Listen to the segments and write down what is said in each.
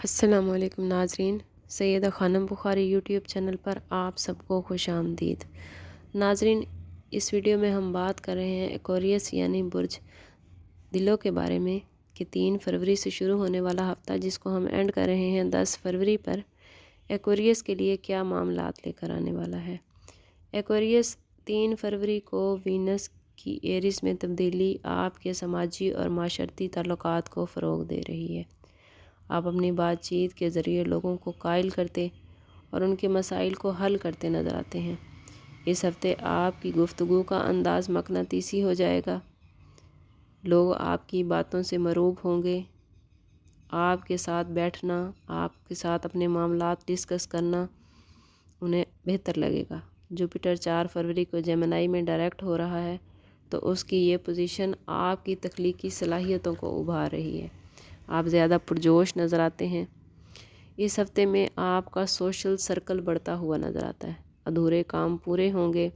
السلام علیکم ناظرین، سیدہ خانم بخاری یوٹیوب چینل پر آپ سب کو خوش آمدید۔ ناظرین، اس ویڈیو میں ہم بات کر رہے ہیں ایکویریس یعنی برج دلوں کے بارے میں کہ 3 فروری سے شروع ہونے والا ہفتہ جس کو ہم اینڈ کر رہے ہیں 10 فروری پر، ایکویریس کے لیے کیا معاملات لے کر آنے والا ہے۔ ایکویریس 3 فروری کو وینس کی ایریس میں تبدیلی آپ کے سماجی اور معاشرتی تعلقات کو فروغ دے رہی ہے۔ آپ اپنی بات چیت کے ذریعے لوگوں کو قائل کرتے اور ان کے مسائل کو حل کرتے نظر آتے ہیں۔ اس ہفتے آپ کی گفتگو کا انداز مقناطیسی ہو جائے گا، لوگ آپ کی باتوں سے مرعوب ہوں گے، آپ کے ساتھ بیٹھنا، آپ کے ساتھ اپنے معاملات ڈسکس کرنا انہیں بہتر لگے گا۔ جوپیٹر 4 فروری کو جیمنائی میں ڈائریکٹ ہو رہا ہے تو اس کی یہ پوزیشن آپ کی تخلیقی صلاحیتوں کو ابھار رہی ہے۔ آپ زیادہ پرجوش نظر آتے ہیں۔ اس ہفتے میں آپ کا سوشل سرکل بڑھتا ہوا نظر آتا ہے، ادھورے کام پورے ہوں گے۔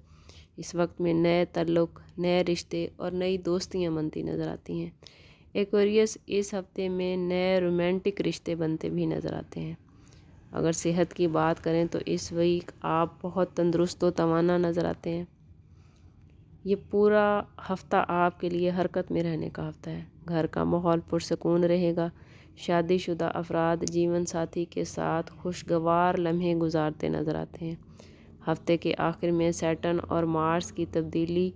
اس وقت میں نئے تعلق، نئے رشتے اور نئی دوستیاں بنتی نظر آتی ہیں۔ ایکویریس اس ہفتے میں نئے رومانٹک رشتے بنتے بھی نظر آتے ہیں۔ اگر صحت کی بات کریں تو اس ویک آپ بہت تندرست و توانا نظر آتے ہیں۔ یہ پورا ہفتہ آپ کے لیے حرکت میں رہنے کا ہفتہ ہے۔ گھر کا ماحول پرسکون رہے گا۔ شادی شدہ افراد جیون ساتھی کے ساتھ خوشگوار لمحے گزارتے نظر آتے ہیں۔ ہفتے کے آخر میں سیٹرن اور مارس کی تبدیلی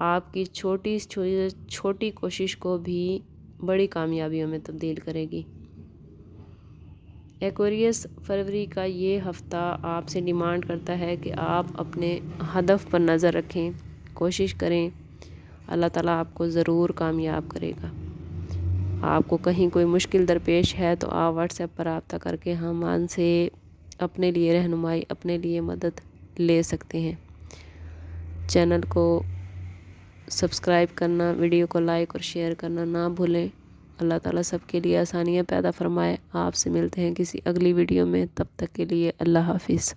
آپ کی چھوٹی کوشش کو بھی بڑی کامیابیوں میں تبدیل کرے گی۔ ایکویریس فروری کا یہ ہفتہ آپ سے ڈیمانڈ کرتا ہے کہ آپ اپنے ہدف پر نظر رکھیں، کوشش کریں، اللہ تعالیٰ آپ کو ضرور کامیاب کرے گا۔ آپ کو کہیں کوئی مشکل درپیش ہے تو آپ واٹس ایپ پر رابطہ کر کے ہم سے اپنے لیے رہنمائی، اپنے لیے مدد لے سکتے ہیں۔ چینل کو سبسکرائب کرنا، ویڈیو کو لائک اور شیئر کرنا نہ بھولیں۔ اللہ تعالیٰ سب کے لیے آسانیاں پیدا فرمائے۔ آپ سے ملتے ہیں کسی اگلی ویڈیو میں، تب تک کے لیے اللہ حافظ۔